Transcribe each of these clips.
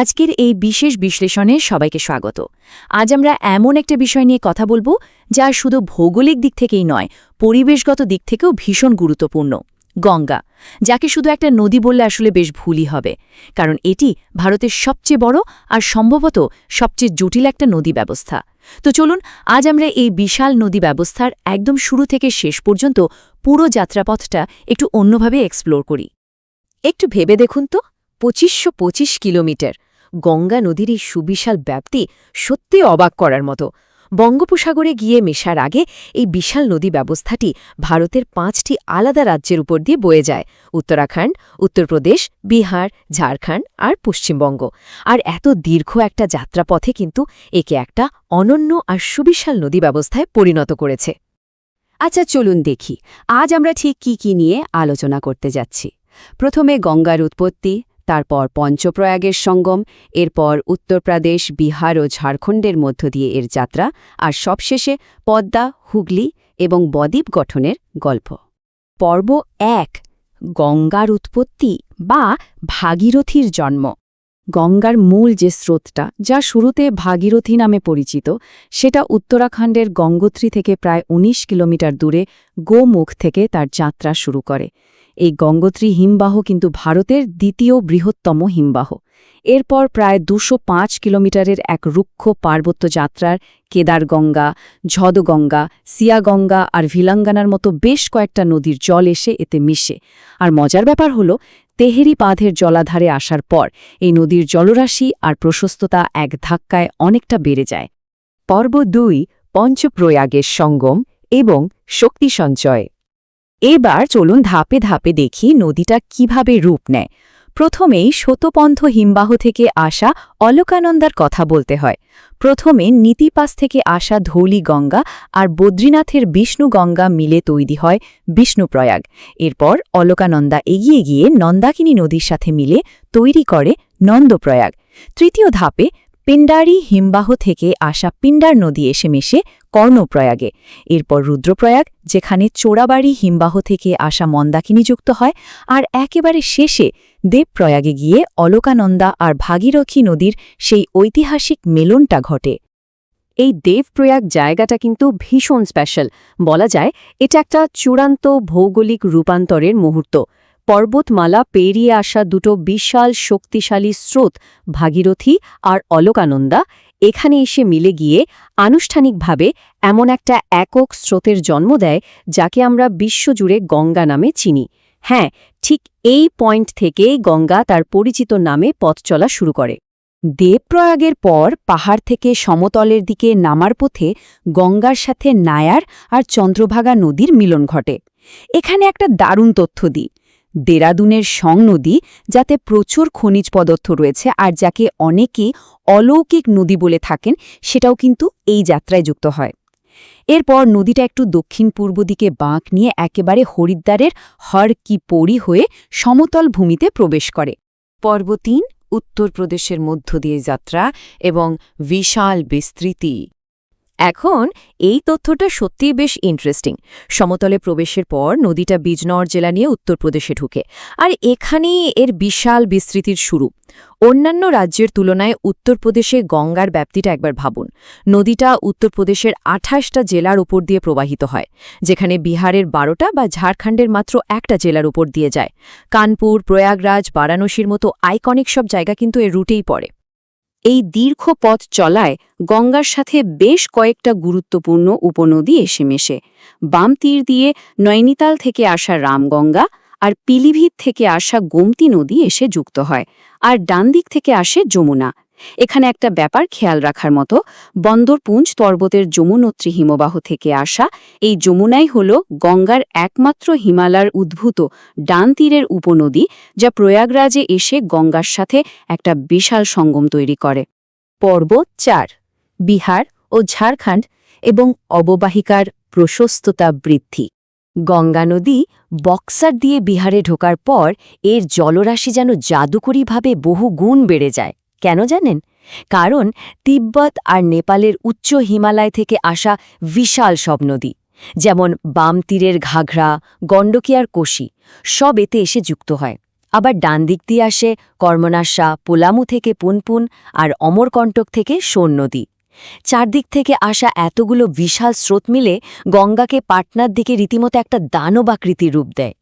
আজকের এই বিশেষ বিশ্লেষণে সবাইকে স্বাগত। আজ আমরা এমন একটা বিষয় নিয়ে কথা বলবো যা শুধু ভৌগোলিক দিক থেকেই নয়, পরিবেশগত দিক থেকেও ভীষণ গুরুত্বপূর্ণ। গঙ্গা, যাকে শুধু একটা নদী বললে আসলে বেশ ভুলই হবে, কারণ এটি ভারতের সবচেয়ে বড় আর সম্ভবত সবচেয়ে জটিল একটা নদী ব্যবস্থা। তো চলুন আজ আমরা এই বিশাল নদী ব্যবস্থার একদম শুরু থেকে শেষ পর্যন্ত পুরো যাত্রাপথটা একটু অন্যভাবে এক্সপ্লোর করি। একটু ভেবে দেখুন তো, ২৫২৫ কিলোমিটার গঙ্গা নদীর এই সুবিশাল ব্যাপ্তি সত্যি অবাক করার মতো। বঙ্গোপসাগরে গিয়ে মেশার আগে এই বিশাল নদী ব্যবস্থাটি ভারতের ৫টি আলাদা রাজ্যের উপর দিয়ে বয়ে যায়: উত্তরাখণ্ড, উত্তরপ্রদেশ, বিহার, ঝাড়খণ্ড আর পশ্চিমবঙ্গ। আর এত দীর্ঘ একটা যাত্রাপথে কিন্তু একে একটা অনন্য আর সুবিশাল নদী ব্যবস্থায় পরিণত করেছে। আচ্ছা, চলুন দেখি আজ আমরা ঠিক কি নিয়ে আলোচনা করতে যাচ্ছি। প্রথমে গঙ্গার উৎপত্তি, তারপর পঞ্চপ্রয়াগের সঙ্গম, এরপর উত্তরপ্রদেশ, বিহার ও ঝাড়খণ্ডের মধ্য দিয়ে এর যাত্রা, আর সবশেষে পদ্মা, হুগলি এবং বদ্বীপ গঠনের গল্প। পর্ব ১, গঙ্গার উৎপত্তি বা ভাগীরথীর জন্ম। গঙ্গার মূল যে স্রোতটা, যা শুরুতে ভাগীরথী নামে পরিচিত, সেটা উত্তরাখণ্ডের গঙ্গোত্রী থেকে প্রায় ১৯ কিলোমিটার দূরে গোমুখ থেকে তার যাত্রা শুরু করে। এই গঙ্গোত্রী হিমবাহ কিন্তু ভারতের দ্বিতীয় বৃহত্তম হিমবাহ। এরপর প্রায় ২০৫ কিলোমিটারের এক রুক্ষ পার্বত্য যাত্রার কেদারগঙ্গা, ঝদগঙ্গা, সিয়াগঙ্গা আর ভিলাঙ্গানার মতো বেশ কয়েকটা নদীর জল এসে এতে মিশে। আর মজার ব্যাপার হলো, তেহেরি বাঁধের জলাধারে আসার পর এই নদীর জলরাশি আর প্রশস্ততা এক ধাক্কায় অনেকটা বেড়ে যায়। পর্ব ২, পঞ্চপ্রয়াগের সঙ্গম এবং শক্তি সঞ্চয়। এবার চলুন ধাপে ধাপে দেখি নদীটা কিভাবে রূপ নেয়। প্রথমেই শতপন্থ হিমবাহ থেকে আসা অলকানন্দার কথা বলতে হয়। প্রথমে নীতিপাস থেকে আসা ধৌলি গঙ্গা আর বদ্রীনাথের বিষ্ণু গঙ্গা মিলে তৈরি হয় বিষ্ণুপ্রয়াগ। এরপর অলকানন্দা এগিয়ে গিয়ে নন্দাকিনী নদীর সাথে মিলে তৈরি করে নন্দপ্রয়াগ। তৃতীয় ধাপে পিণ্ডারি হিমবাহ থেকে আসা পিণ্ডার নদী এসে মেশে কর্ণপ্রয়াগে। এরপর রুদ্রপ্রয়াগ, যেখানে চোরাবাড়ি হিমবাহ থেকে আসা মন্দাকিনী যুক্ত হয়। আর একেবারে শেষে দেবপ্রয়াগে গিয়ে অলকানন্দা আর ভাগীরথী নদীর সেই ঐতিহাসিক মেলনটা ঘটে। এই দেবপ্রয়াগ জায়গাটা কিন্তু ভীষণ স্পেশাল। বলা যায় এটা একটা চূড়ান্ত ভৌগোলিক রূপান্তরের মুহূর্ত। পর্বতমালা পেরিয়ে আসা দুটো বিশাল শক্তিশালী স্রোত, ভাগীরথী আর অলকানন্দা, এখানে এসে মিলে গিয়ে আনুষ্ঠানিকভাবে এমন একটা একক স্রোতের জন্ম দেয় যাকে আমরা বিশ্বজুড়ে গঙ্গা নামে চিনি। হ্যাঁ, ঠিক এই পয়েন্ট থেকেই গঙ্গা তার পরিচিত নামে পথ চলা শুরু করে। দেবপ্রয়াগের পর পাহাড় থেকে সমতলের দিকে নামার পথে গঙ্গার সাথে নায়ার আর চন্দ্রভাগা নদীর মিলন ঘটে। এখানে একটা দারুণ তথ্য দিই। দেরাদুনের সং নদী, যাতে প্রচুর খনিজ পদার্থ রয়েছে আর যাকে অনেকেই অলৌকিক নদী বলে থাকেন, সেটাও কিন্তু এই যাত্রায় যুক্ত হয়। এরপর নদীটা একটু দক্ষিণ পূর্ব দিকে বাঁক নিয়ে একেবারে হরিদ্বারের হর কি পৌড়ি হয়ে সমতল ভূমিতে প্রবেশ করে। পর্ব ৩, উত্তরপ্রদেশের মধ্য দিয়ে যাত্রা এবং বিশাল বিস্তৃতি। এখন এই তথ্যটা সত্যিই বেশ ইন্টারেস্টিং। সমতলে প্রবেশের পর নদীটা বিজনৌর জেলা নিয়ে উত্তরপ্রদেশে ঢুকে, আর এখানেই এর বিশাল বিস্তৃতির শুরু। অন্যান্য রাজ্যের তুলনায় উত্তরপ্রদেশে গঙ্গার ব্যাপ্তিটা একবার ভাবুন। নদীটা উত্তরপ্রদেশের ২৮টা জেলার উপর দিয়ে প্রবাহিত হয়, যেখানে বিহারের ১২টা বা ঝাড়খণ্ডের মাত্র একটা জেলার উপর দিয়ে যায়। কানপুর, প্রয়াগরাজ, বারাণসীর মতো আইকনিক সব জায়গা কিন্তু এর রুটেই পড়ে। এই দীর্ঘ পথ চলায় গঙ্গার সাথে বেশ কয়েকটা গুরুত্বপূর্ণ উপনদী এসে মেশে। বাম তীর দিয়ে নৈনিতাল থেকে আসা রামগঙ্গা আর পিলিভিত থেকে আসা গোমতী নদী এসে যুক্ত হয়, আর ডান দিক থেকে আসে যমুনা। এখানে একটা ব্যাপার খেয়াল রাখার মতো, বন্দরপুঞ্জ পর্বতের যমুনোত্রী হিমবাহ থেকে আসা এই যমুনাই হল গঙ্গার একমাত্র হিমালয়ের উদ্ভূত ডান তীরের উপনদী, যা প্রয়াগরাজে এসে গঙ্গার সাথে একটা বিশাল সঙ্গম তৈরি করে। পর্ব ৪, বিহার ও ঝাড়খণ্ড এবং অববাহিকার প্রশস্ততা বৃদ্ধি। গঙ্গা নদী বক্সার দিয়ে বিহারে ঢোকার পর এর জলরাশি যেন জাদুকরীভাবে বহু গুণ বেড়ে যায়। কেন জানেন? কারণ তিব্বত আর নেপালের উচ্চ হিমালয় থেকে আসা বিশাল সব নদী, যেমন বাম তীরের ঘাঘরা, গণ্ডকী আর কোশি, সব এতে এসে যুক্ত হয়। আবার ডান দিক দিয়ে আসে কর্মনাশা, পোলামু থেকে পুনপুন আর অমরকণ্টক থেকে সোন নদী। চারদিক থেকে আসা এতগুলো বিশাল স্রোত মিলে গঙ্গাকে পাটনার দিকে রীতিমতো একটা দানবাকৃতির রূপ দেয়।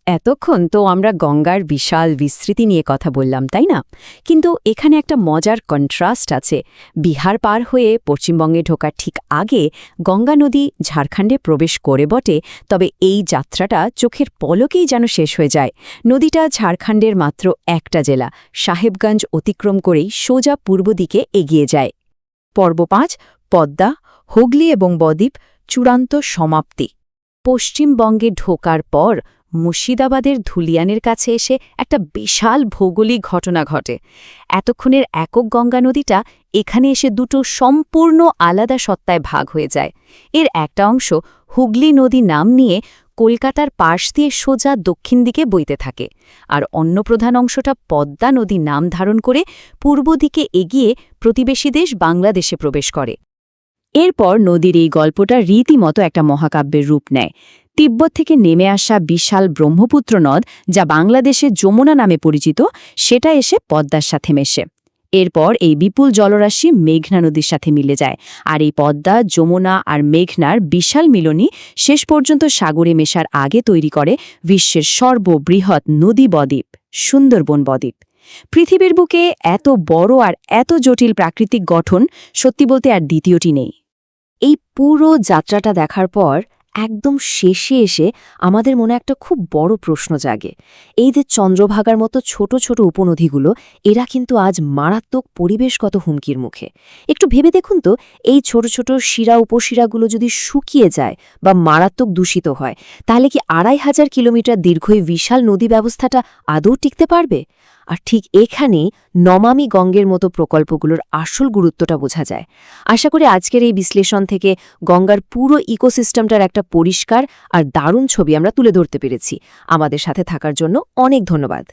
এতক্ষণ তো আমরা গঙ্গার বিশাল বিস্তৃতি নিয়ে কথা বললাম, তাই না? কিন্তু এখানে একটা মজার কন্ট্রাস্ট আছে। বিহার পার হয়ে পশ্চিমবঙ্গে ঢোকার ঠিক আগে গঙ্গা নদী ঝাড়খণ্ডে প্রবেশ করে বটে, তবে এই যাত্রাটা চোখের পলকেই যেন শেষ হয়ে যায়। নদীটা ঝাড়খণ্ডের মাত্র একটা জেলা সাহেবগঞ্জ অতিক্রম করেই সোজা পূর্ব দিকে এগিয়ে যায়। পর্ব ৫, পদ্মা, হুগলি এবং বদ্বীপ, চূড়ান্ত সমাপ্তি। পশ্চিমবঙ্গে ঢোকার পর মুর্শিদাবাদের ধুলিয়ানের কাছে এসে একটা বিশাল ভৌগোলিক ঘটনা ঘটে। এতক্ষণের একক গঙ্গা নদীটা এখানে এসে দুটো সম্পূর্ণ আলাদা সত্তায় ভাগ হয়ে যায়। এর একটা অংশ হুগলি নদী নাম নিয়ে কলকাতার পাশ দিয়ে সোজা দক্ষিণ দিকে বইতে থাকে, আর অন্য প্রধান অংশটা পদ্মা নদী নাম ধারণ করে পূর্ব দিকে এগিয়ে প্রতিবেশী দেশ বাংলাদেশে প্রবেশ করে। এরপর নদীর এই গল্পটা রীতিমতো একটা মহাকাব্যের রূপ নেয়। তিব্বত থেকে নেমে আসা বিশাল ব্রহ্মপুত্র নদ, যা বাংলাদেশে যমুনা নামে পরিচিত, সেটা এসে পদ্মার সাথে মেশে। এরপর এই বিপুল জলরাশি মেঘনা নদীর সাথে মিলে যায়, আর এই পদ্মা, যমুনা আর মেঘনার বিশাল মিলনই শেষ পর্যন্ত সাগরে মেশার আগে তৈরি করে বিশ্বের সর্ববৃহৎ নদী বদ্বীপ, সুন্দরবন বদ্বীপ। পৃথিবীর বুকে এত বড় আর এত জটিল প্রাকৃতিক গঠন সত্যি বলতে আর দ্বিতীয়টি নেই। এই পুরো যাত্রাটা দেখার পর একদম শেষে এসে আমাদের মনে একটা খুব বড় প্রশ্ন জাগে। এই যে চন্দ্রভাগার মতো ছোট ছোট উপনদীগুলো, এরা কিন্তু আজ মারাত্মক পরিবেশগত হুমকির মুখে। একটু ভেবে দেখুন তো, এই ছোট ছোট শিরা উপশিরাগুলো যদি শুকিয়ে যায় বা মারাত্মক দূষিত হয়, তাহলে কি ২৫০০ কিলোমিটার দীর্ঘ এই বিশাল নদী ব্যবস্থাটা আদৌ টিকতে পারবে? আর ঠিক এখানেই নমামি গঙ্গের মতো প্রকল্পগুলোর আসল গুরুত্বটা বোঝা যায়। আশা করি আজকের এই বিশ্লেষণ থেকে গঙ্গার পুরো ইকোসিস্টেমটার একটা পরিষ্কার আর দারুণ ছবি আমরা তুলে ধরতে পেরেছি। আমাদের সাথে থাকার জন্য অনেক ধন্যবাদ।